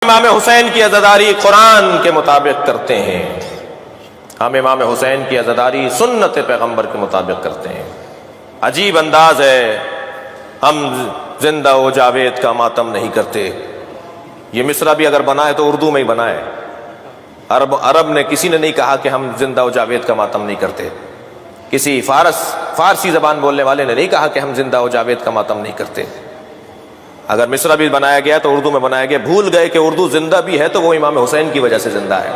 امام حسین کی عزاداری قرآن کے مطابق کرتے ہیں، ہم امام حسین کی عزاداری سنت پیغمبر کے مطابق کرتے ہیں۔ عجیب انداز ہے، ہم زندہ و جاوید کا ماتم نہیں کرتے۔ یہ مصرع بھی اگر بنا ہے تو اردو میں ہی بنا ہے۔ عرب نے کسی نے نہیں کہا کہ ہم زندہ و جاوید کا ماتم نہیں کرتے، کسی فارسی زبان بولنے والے نے نہیں کہا کہ ہم زندہ و جاوید کا ماتم نہیں کرتے۔ اگر مصرع بھی بنایا گیا تو اردو میں بنایا گیا، بھول گئے کہ اردو زندہ بھی ہے تو وہ امام حسین کی وجہ سے زندہ ہے۔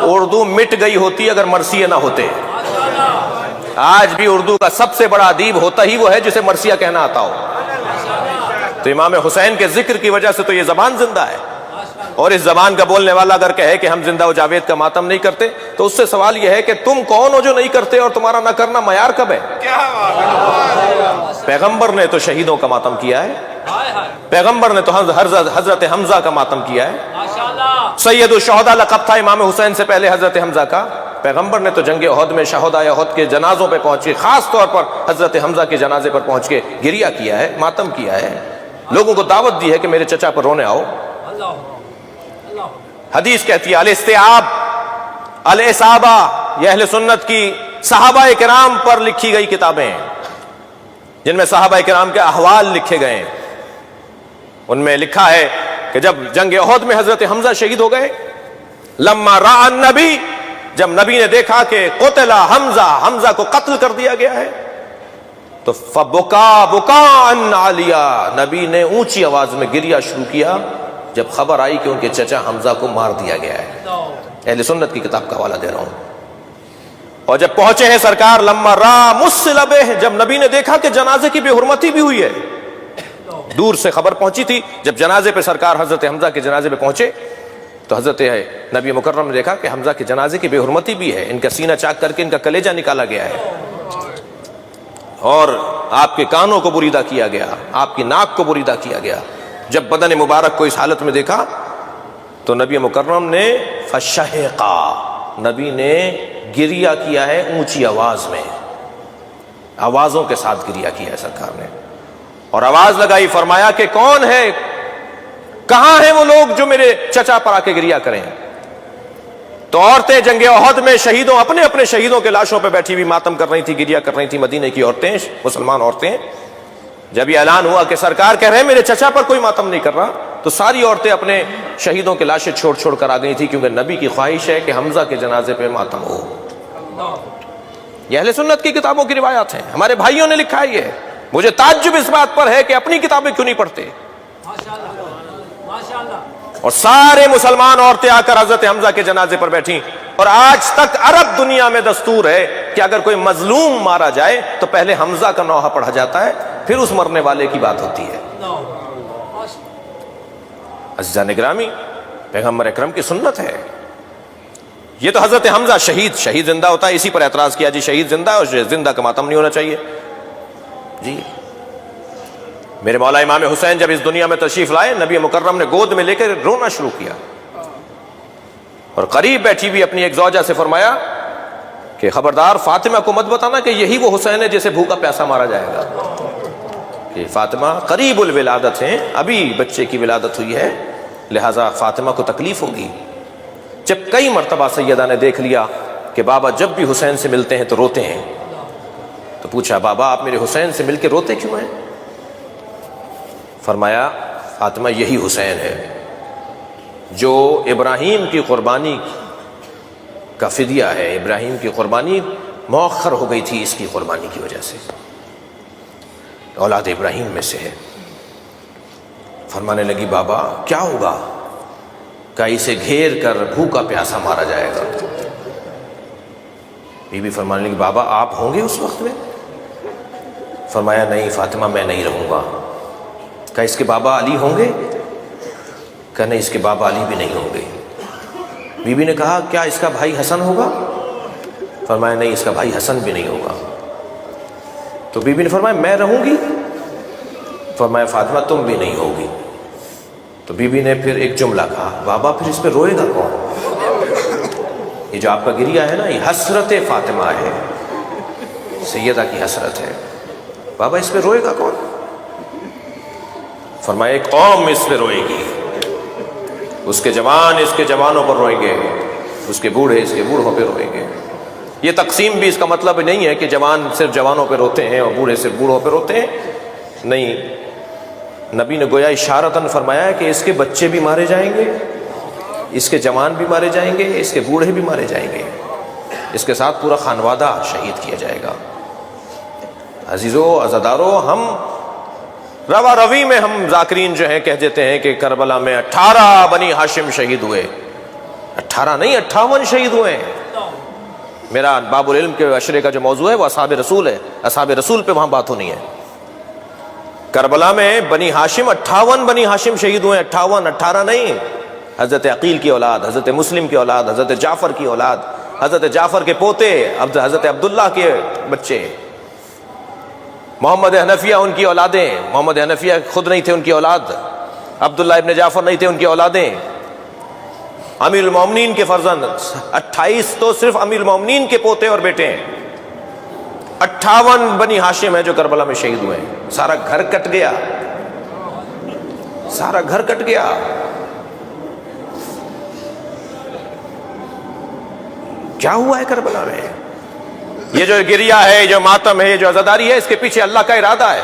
اردو مٹ گئی ہوتی اگر مرثیہ نہ ہوتے۔ آج بھی اردو کا سب سے بڑا ادیب ہوتا ہی وہ ہے جسے مرثیہ کہنا آتا ہو۔ تو امام حسین کے ذکر کی وجہ سے تو یہ زبان زندہ ہے، اور اس زبان کا بولنے والا اگر کہے کہ ہم زندہ و جاوید کا ماتم نہیں کرتے تو اس سے سوال یہ ہے کہ تم کون ہو جو نہیں کرتے، اور تمہارا نہ کرنا معیار کب ہے؟ پیغمبر نے تو شہیدوں کا ماتم کیا ہے، پیغمبر نے تو حضرت حمزہ کا ماتم کیا ہے۔ سید الشہداء لقب تھا امام حسین سے پہلے حضرت حمزہ کا۔ پیغمبر نے تو جنگ احد میں شہداء احد کے جنازوں پہ پہنچ کے، خاص طور پر حضرت حمزہ کے جنازے پر پہنچ کے گریہ کیا ہے، ماتم کیا ہے، لوگوں کو دعوت دی ہے کہ میرے چچا پر رونے آؤ۔ حدیث کہتی ہے الاستیعاب الاصابہ، یہ اہل سنت کی صحابہ کرام پر لکھی گئی کتابیں ہیں جن میں صحابہ کرام کے احوال لکھے گئے ہیں۔ ان میں لکھا ہے کہ جب جنگ احد میں حضرت حمزہ شہید ہو گئے، لما رأى النبی، جب نبی نے دیکھا کہ قتل حمزہ کو قتل کر دیا گیا ہے، تو فبکا بکاء عالیا، نبی نے اونچی آواز میں گریہ شروع کیا جب خبر آئی کہ ان کے چچا حمزہ کو مار دیا گیا ہے۔ اہل سنت کی کتاب کا حوالہ دے رہا ہوں۔ اور جب پہنچے ہیں سرکار لما را مسلبہ، جب نبی نے دیکھا کہ جنازے کی بے حرمتی بھی ہوئی ہے، دور سے خبر پہنچی تھی، جب جنازے پہ سرکار حضرت حمزہ کے جنازے پہ پہنچے تو حضرت نبی مکرم نے دیکھا کہ حمزہ کے جنازے کی بے حرمتی بھی ہے، ان کا سینہ چاک کر کے ان کا کلیجہ نکالا گیا ہے، اور آپ کے کانوں کو بریدہ کیا گیا، آپ کی ناک کو بریدہ کیا گیا۔ جب بدن مبارک کو اس حالت میں دیکھا تو نبی مکرم نے فشہقا، نبی نے گریہ کیا ہے اونچی آواز میں، آوازوں کے ساتھ گریہ کیا ہے سرکار نے، اور آواز لگائی، فرمایا کہ کون ہے، کہاں ہیں وہ لوگ جو میرے چچا پر آ کے گریہ کریں؟ تو عورتیں جنگ احد میں شہیدوں، اپنے اپنے شہیدوں کے لاشوں پہ بیٹھی ہوئی ماتم کر رہی تھی، گریہ کر رہی تھی، مدینے کی عورتیں، مسلمان عورتیں۔ جب یہ اعلان ہوا کہ سرکار کہہ رہے ہیں میرے چچا پر کوئی ماتم نہیں کر رہا، تو ساری عورتیں اپنے شہیدوں کے لاشیں چھوڑ چھوڑ کر آ گئی تھی، کیونکہ نبی کی خواہش ہے کہ حمزہ کے جنازے پہ ماتم ہو۔ یہ اہل سنت کی کتابوں کی روایات ہیں، ہمارے بھائیوں نے لکھا ہے یہ۔ مجھے تعجب اس بات پر ہے کہ اپنی کتابیں کیوں نہیں پڑھتے، اور سارے مسلمان عورتیں آ کر حضرت حمزہ کے جنازے پر بیٹھیں۔ اور آج تک عرب دنیا میں دستور ہے کہ اگر کوئی مظلوم مارا جائے تو پہلے حمزہ کا نوحہ پڑھا جاتا ہے، پھر اس مرنے والے کی بات ہوتی ہے۔ عزیزان گرامی، پیغمبر اکرم کی سنت ہے یہ۔ تو حضرت حمزہ شہید زندہ ہوتا ہے، اسی پر اعتراض کیا جی شہید زندہ ہے اور زندہ کا ماتم نہیں ہونا چاہیے جی۔ میرے مولا امام حسین جب اس دنیا میں تشریف لائے، نبی مکرم نے گود میں لے کر رونا شروع کیا، اور قریب بیٹھی ہوئی اپنی ایک زوجہ سے فرمایا کہ خبردار فاطمہ کو مت بتانا کہ یہی وہ حسین ہے جسے بھوکا پیاسا مارا جائے گا، کہ فاطمہ قریب الولادت ہیں، ابھی بچے کی ولادت ہوئی ہے، لہٰذا فاطمہ کو تکلیف ہوگی۔ جب کئی مرتبہ سیدہ نے دیکھ لیا کہ بابا جب بھی حسین سے ملتے ہیں تو روتے ہیں، تو پوچھا بابا آپ میرے حسین سے مل کے روتے کیوں ہیں؟ فرمایا فاطمہ یہی حسین ہے جو ابراہیم کی قربانی کا فدیہ ہے، ابراہیم کی قربانی مؤخر ہو گئی تھی اس کی قربانی کی وجہ سے، اولاد ابراہیم میں سے ہے۔ فرمانے لگی بابا کیا ہوگا؟ کہ اسے گھیر کر بھوکا پیاسا مارا جائے گا۔ بی بی فرمانے لگی بابا آپ ہوں گے اس وقت میں؟ فرمایا نہیں فاطمہ میں نہیں رہوں گا۔ کہ اس کے بابا علی ہوں گے؟ کہ نہیں اس کے بابا علی بھی نہیں ہوں گے۔ بی بی نے کہا کیا اس کا بھائی حسن ہوگا؟ فرمایا نہیں اس کا بھائی حسن بھی نہیں ہوگا۔ تو بی بی نے فرمایا میں رہوں گی؟ فرمایا فاطمہ تم بھی نہیں ہوگی۔ تو بی بی نے پھر ایک جملہ کہا بابا پھر اس پہ روئے گا کون؟ یہ جو آپ کا گریہ ہے نا یہ حسرت فاطمہ ہے، سیدہ کی حسرت ہے، بابا اس پہ روئے گا کون؟ فرمایا ایک قوم اس پہ روئے گی، اس کے جوان اس کے جوانوں پر روئیں گے، اس کے بوڑھے اس کے بوڑھوں پہ روئیں گے۔ یہ تقسیم بھی اس کا مطلب نہیں ہے کہ جوان صرف جوانوں پہ روتے ہیں اور بوڑھے صرف بوڑھوں پہ روتے ہیں، نہیں، نبی نے گویا اشارتاً فرمایا ہے کہ اس کے بچے بھی مارے جائیں گے، اس کے جوان بھی مارے جائیں گے، اس کے بوڑھے بھی مارے جائیں گے، اس کے ساتھ پورا خانوادہ شہید کیا جائے گا۔ عزیزو عزادارو، ہم روا روی میں ہم ذاکرین جو ہیں کہہ دیتے ہیں کہ کربلا میں 18 بنی ہاشم شہید ہوئے، 18 نہیں 58 شہید ہوئے۔ میرا باب العلم کے عشرے کا جو موضوع ہے وہ اصحاب رسول ہے، اصحاب رسول پہ وہاں بات ہونی ہے۔ کربلا میں بنی ہاشم 58 بنی ہاشم شہید ہوئے، 58، 18 نہیں۔ حضرت عقیل کی اولاد، حضرت مسلم کی اولاد، حضرت جعفر کی اولاد، حضرت جعفر کے پوتے، حضرت عبداللہ کے بچے، محمد حنفیہ ان کی اولادیں، محمد حنفیہ خود نہیں تھے ان کی اولاد، عبداللہ ابن جعفر نہیں تھے ان کی اولادیں، امیر المومنین کے فرزند 28 تو صرف امیر المومنین کے پوتے اور بیٹے ہیں، 58 بنی ہاشم ہیں جو کربلا میں شہید ہوئے ہیں۔ سارا گھر کٹ گیا، سارا گھر کٹ گیا۔ کیا ہوا ہے کربلا میں؟ یہ جو گریہ ہے، جو ماتم ہے، یہ جو عزاداری ہے، اس کے پیچھے اللہ کا ارادہ ہے۔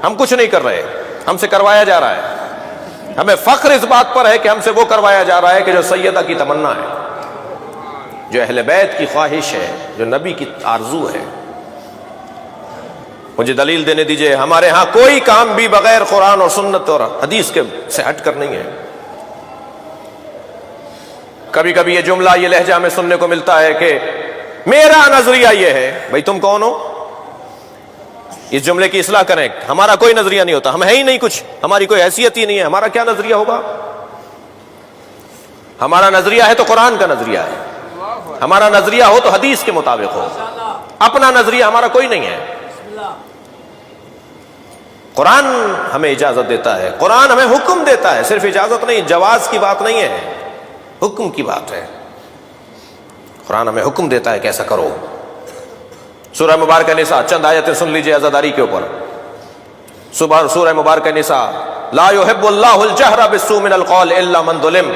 ہم کچھ نہیں کر رہے، ہم سے کروایا جا رہا ہے۔ ہمیں فخر اس بات پر ہے کہ ہم سے وہ کروایا جا رہا ہے کہ جو سیدہ کی تمنا ہے، جو اہل بیت کی خواہش ہے، جو نبی کی آرزو ہے۔ مجھے دلیل دینے دیجئے، ہمارے ہاں کوئی کام بھی بغیر قرآن اور سنت اور حدیث کے سے ہٹ کر نہیں ہے۔ کبھی کبھی یہ جملہ، یہ لہجہ ہمیں سننے کو ملتا ہے کہ میرا نظریہ یہ ہے۔ بھئی تم کون ہو؟ اس جملے کی اصلاح کریں۔ ہمارا کوئی نظریہ نہیں ہوتا، ہم ہے ہی نہیں کچھ، ہماری کوئی حیثیت ہی نہیں ہے، ہمارا کیا نظریہ ہوگا؟ ہمارا نظریہ ہے تو قرآن کا نظریہ ہے، ہمارا نظریہ ہو تو حدیث کے مطابق ہو، اپنا نظریہ ہمارا کوئی نہیں ہے۔ قرآن ہمیں اجازت دیتا ہے، قرآن ہمیں حکم دیتا ہے، صرف اجازت نہیں، جواز کی بات نہیں ہے، حکم کی بات ہے۔ قرآن ہمیں حکم دیتا ہے کہ ایسا کرو۔ سورہ مبارکہ نساء، چند آیتیں سن لیجئے عزاداری کے اوپر۔ سورہ مبارکہ نساء، لا يحب اللہ الجہر بالسوء من القول الا من ظلم۔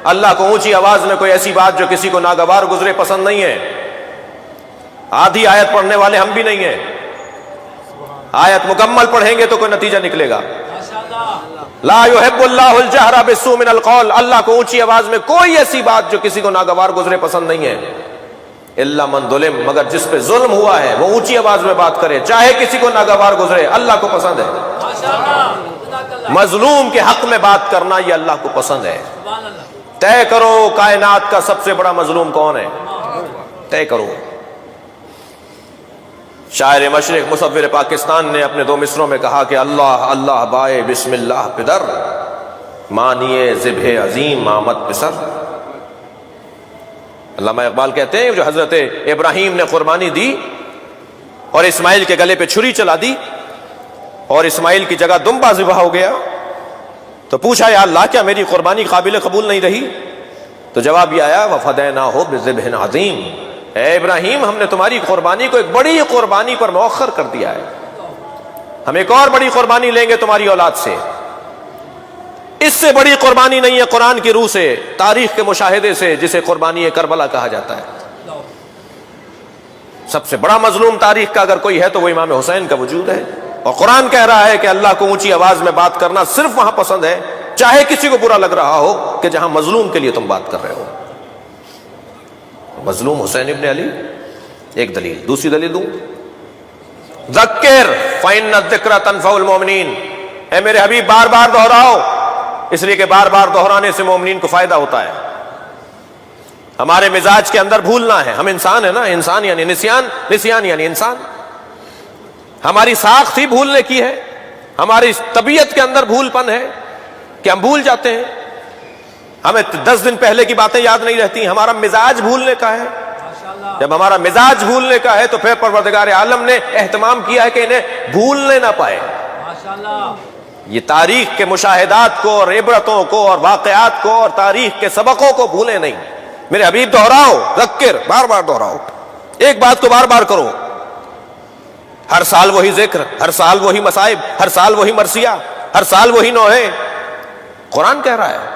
اللہ کو اونچی آواز میں کوئی ایسی بات جو کسی کو ناگوار گزرے پسند نہیں ہے۔ آدھی آیت پڑھنے والے ہم بھی نہیں ہیں، آیت مکمل پڑھیں گے تو کوئی نتیجہ نکلے گا۔ لا يحب اللہ الجہر بالسوء من القول، اللہ کو اونچی آواز میں کوئی ایسی بات جو کسی کو ناگوار گزرے پسند نہیں ہے۔ الا من ظلم، مگر جس پہ ظلم ہوا ہے وہ اونچی آواز میں بات کرے، چاہے کسی کو ناگوار گزرے، اللہ کو پسند ہے۔ مظلوم کے حق میں بات کرنا یہ اللہ کو پسند ہے۔ طے کرو کائنات کا سب سے بڑا مظلوم کون ہے، طے کرو۔ شاعر مشرق مصور پاکستان نے اپنے 2 مصروں میں کہا کہ اللہ اللہ بائے بسم اللہ پدر، مانیے ذبح عظیم آمد پسر۔ علامہ اقبال کہتے ہیں جو حضرت ابراہیم نے قربانی دی اور اسماعیل کے گلے پہ چھری چلا دی اور اسماعیل کی جگہ دمبا ذبح ہو گیا، تو پوچھا یا اللہ کیا میری قربانی قابل قبول نہیں رہی؟ تو جواب یہ آیا وَفَدَيْنَاهُ بِذِبْحٍ عَظِيمٍ، اے ابراہیم ہم نے تمہاری قربانی کو ایک بڑی قربانی پر مؤخر کر دیا ہے، ہم ایک اور بڑی قربانی لیں گے تمہاری اولاد سے۔ اس سے بڑی قربانی نہیں ہے قرآن کی روح سے، تاریخ کے مشاہدے سے، جسے قربانی کربلا کہا جاتا ہے۔ سب سے بڑا مظلوم تاریخ کا اگر کوئی ہے تو وہ امام حسین کا وجود ہے، اور قرآن کہہ رہا ہے کہ اللہ کو اونچی آواز میں بات کرنا صرف وہاں پسند ہے چاہے کسی کو برا لگ رہا ہو کہ جہاں مظلوم کے لیے تم بات کر رہے ہو۔ مظلوم حسین ابن علی، ایک دلیل۔ دوسری دلیل دوں، ذکر فإن الذکر تنفع المؤمنین، اے میرے حبیب بار بار دہراؤ، اس لیے کہ بار بار دہرانے سے مومنین کو فائدہ ہوتا ہے۔ ہمارے مزاج کے اندر بھولنا ہے، ہم انسان ہیں نا، انسان یعنی نسیان یعنی انسان، ہماری ساخت ہی بھولنے کی ہے، ہماری طبیعت کے اندر بھول پن ہے کہ ہم بھول جاتے ہیں، ہمیں 10 دن پہلے کی باتیں یاد نہیں رہتی، ہمارا مزاج بھولنے کا ہے۔ جب ہمارا مزاج بھولنے کا ہے تو پھر پروردگار عالم نے اہتمام کیا ہے کہ انہیں بھولنے نہ پائے۔ یہ تاریخ کے مشاہدات کو اور عبرتوں کو اور واقعات کو اور تاریخ کے سبقوں کو بھولے نہیں۔ میرے حبیب دہراؤ، ذکر، بار بار دہراؤ، ایک بات کو بار بار کرو، ہر سال وہی ذکر، ہر سال وہی مصائب، ہر سال وہی مرثیہ، ہر سال وہی نوحے۔ قرآن کہہ رہا ہے